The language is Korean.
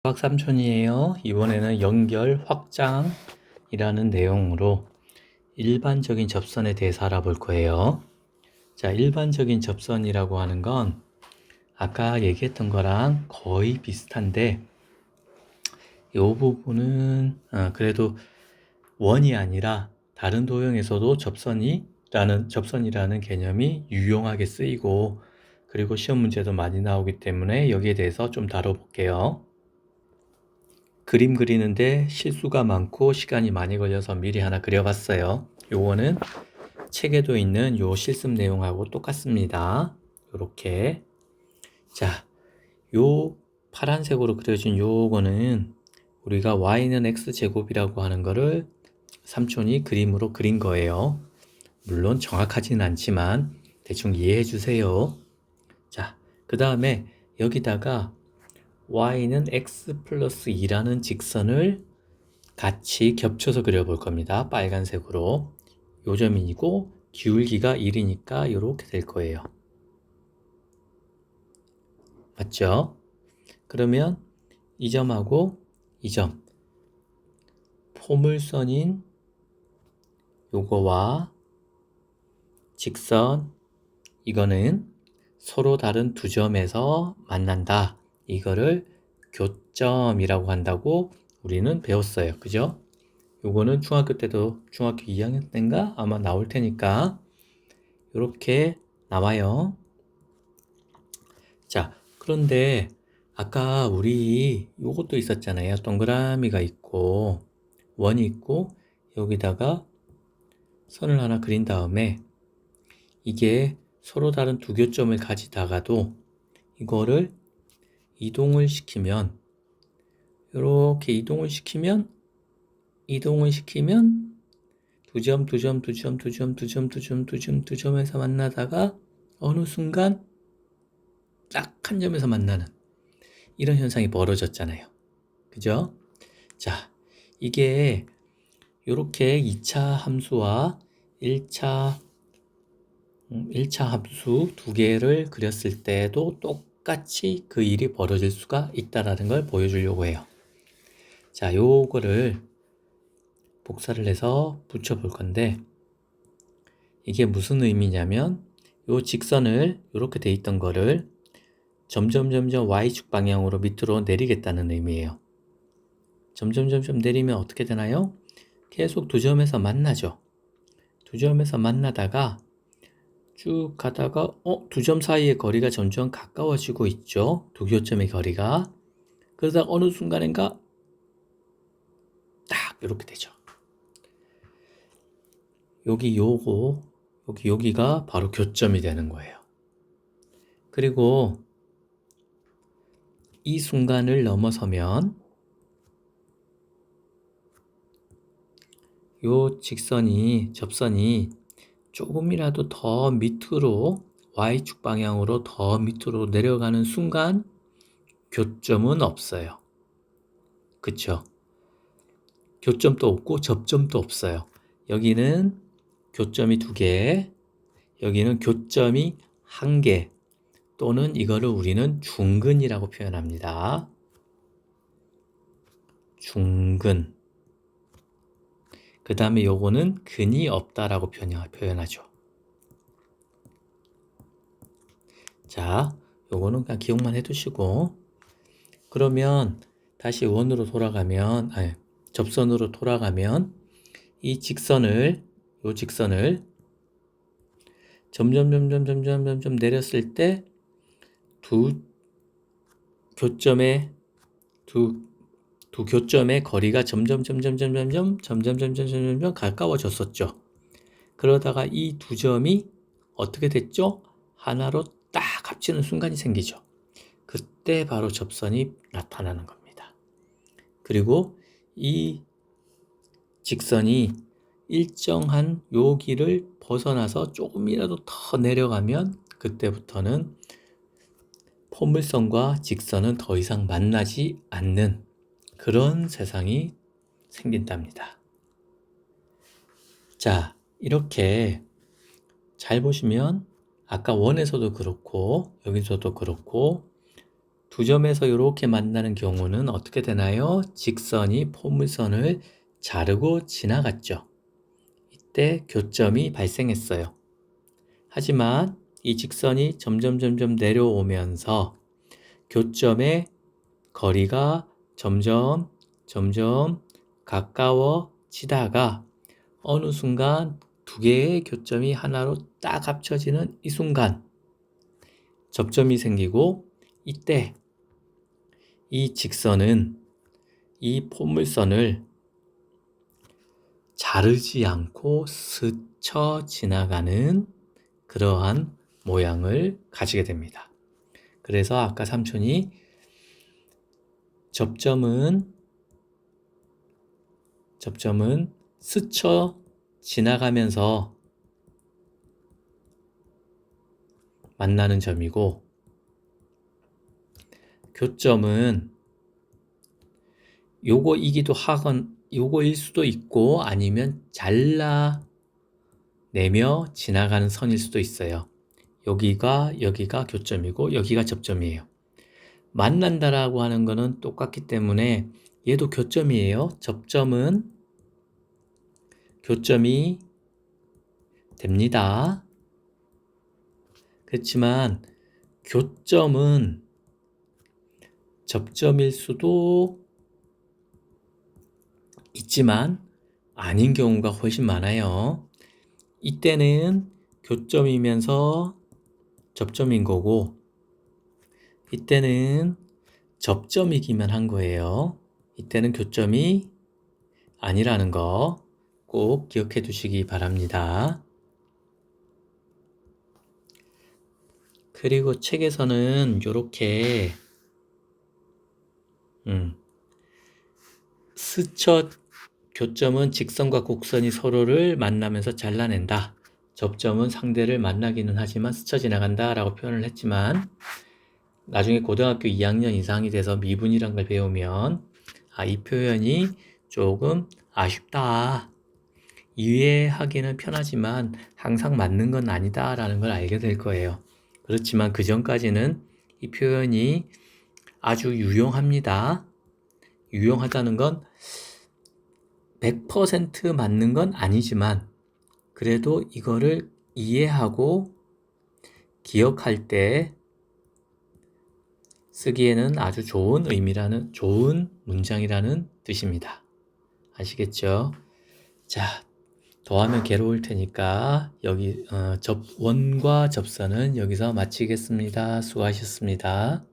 수학삼촌이에요. 이번에는 연결 확장이라는 내용으로 일반적인 접선에 대해서 알아볼 거예요. 자, 일반적인 접선이라고 하는 건 아까 얘기했던 거랑 거의 비슷한데 이 부분은 그래도 원이 아니라 다른 도형에서도 접선이라는 개념이 유용하게 쓰이고 그리고 시험 문제도 많이 나오기 때문에 여기에 대해서 좀 다뤄볼게요. 그림 그리는데 실수가 많고 시간이 많이 걸려서 미리 하나 그려봤어요. 요거는 책에도 있는 요 실습 내용하고 똑같습니다. 요렇게. 자, 요 파란색으로 그려진 요거는 우리가 y는 x제곱이라고 하는 거를 삼촌이 그림으로 그린 거예요. 물론 정확하지는 않지만 대충 이해해 주세요. 자, 그 다음에 여기다가 y는 x 플러스 2라는 직선을 같이 겹쳐서 그려볼 겁니다. 빨간색으로. 요점이고 기울기가 1이니까 이렇게 될 거예요. 맞죠? 그러면 이 점하고 이 점, 포물선인 요거와 직선, 이거는 서로 다른 두 점에서 만난다. 이거를 교점이라고 한다고 우리는 배웠어요. 그죠? 요거는 중학교 때도 중학교 2학년 때인가 아마 나올 테니까 이렇게 나와요. 자, 그런데 아까 우리 요것도 있었잖아요. 동그라미가 있고 원이 있고 여기다가 선을 하나 그린 다음에 이게 서로 다른 두 교점을 가지다가도 이거를 이동을 시키면 이렇게 이동을 시키면 두 점에서 만나다가 어느 순간 딱 한 점에서 만나는 이런 현상이 벌어졌잖아요. 그죠? 자, 이게 이렇게 2차 함수와 1차 함수 두 개를 그렸을 때도 똑같이 그 일이 벌어질 수가 있다라는 걸 보여주려고 해요. 자, 요거를 복사를 해서 붙여볼 건데 이게 무슨 의미냐면 요 직선을 이렇게 돼 있던 거를 점점 y축 방향으로 밑으로 내리겠다는 의미예요. 점점 내리면 어떻게 되나요? 계속 두 점에서 만나죠. 두 점에서 만나다가 쭉 가다가 두 점 사이의 거리가 점점 가까워지고 있죠. 두 교점의 거리가. 그러다 어느 순간인가 딱 이렇게 되죠. 여기가 바로 교점이 되는 거예요. 그리고 이 순간을 넘어서면 요 접선이 조금이라도 더 밑으로 y축 방향으로 더 밑으로 내려가는 순간 교점은 없어요. 그쵸? 교점도 없고 접점도 없어요. 여기는 교점이 2개, 여기는 교점이 1개, 또는 이거를 우리는 중근이라고 표현합니다. 중근. 그 다음에 요거는 근이 없다라고 표현하죠. 자, 요거는 그냥 기억만 해두시고, 그러면 다시 접선으로 돌아가면 이 요 직선을 점점 내렸을 때 두 교점의 거리가 점점 가까워졌었죠. 그러다가 이 두 점이 어떻게 됐죠? 하나로 딱 합치는 순간이 생기죠. 그때 바로 접선이 나타나는 겁니다. 그리고 이 직선이 일정한 여기를 벗어나서 조금이라도 더 내려가면 그때부터는 포물선과 직선은 더 이상 만나지 않는 그런 세상이 생긴답니다. 자, 이렇게 잘 보시면 아까 원에서도 그렇고 여기서도 그렇고 두 점에서 이렇게 만나는 경우는 어떻게 되나요? 직선이 포물선을 자르고 지나갔죠. 이때 교점이 발생했어요. 하지만 이 직선이 점점 내려오면서 교점의 거리가 점점 가까워지다가 어느 순간 두 개의 교점이 하나로 딱 합쳐지는 이 순간 접점이 생기고, 이때 이 직선은 이 포물선을 자르지 않고 스쳐 지나가는 그러한 모양을 가지게 됩니다. 그래서 아까 삼촌이 접점은 스쳐 지나가면서 만나는 점이고, 교점은 요거이기도 하건 요거일 수도 있고 아니면 잘라내며 지나가는 선일 수도 있어요. 여기가 교점이고 여기가 접점이에요. 만난다라고 하는 거는 똑같기 때문에 얘도 교점이에요. 접점은 교점이 됩니다. 그렇지만 교점은 접점일 수도 있지만 아닌 경우가 훨씬 많아요. 이때는 교점이면서 접점인 거고, 이때는 접점이기만 한 거예요. 이때는 교점이 아니라는 거 꼭 기억해 두시기 바랍니다. 그리고 책에서는 이렇게 스쳐 교점은 직선과 곡선이 서로를 만나면서 잘라낸다. 접점은 상대를 만나기는 하지만 스쳐 지나간다 라고 표현을 했지만, 나중에 고등학교 2학년 이상이 돼서 미분이란 걸 배우면 이 표현이 조금 아쉽다, 이해하기는 편하지만 항상 맞는 건 아니다 라는 걸 알게 될 거예요. 그렇지만 그 전까지는 이 표현이 아주 유용합니다. 유용하다는 건 100% 맞는 건 아니지만 그래도 이거를 이해하고 기억할 때 쓰기에는 아주 좋은 좋은 문장이라는 뜻입니다. 아시겠죠? 자, 더하면 괴로울 테니까 여기 원과 접선은 여기서 마치겠습니다. 수고하셨습니다.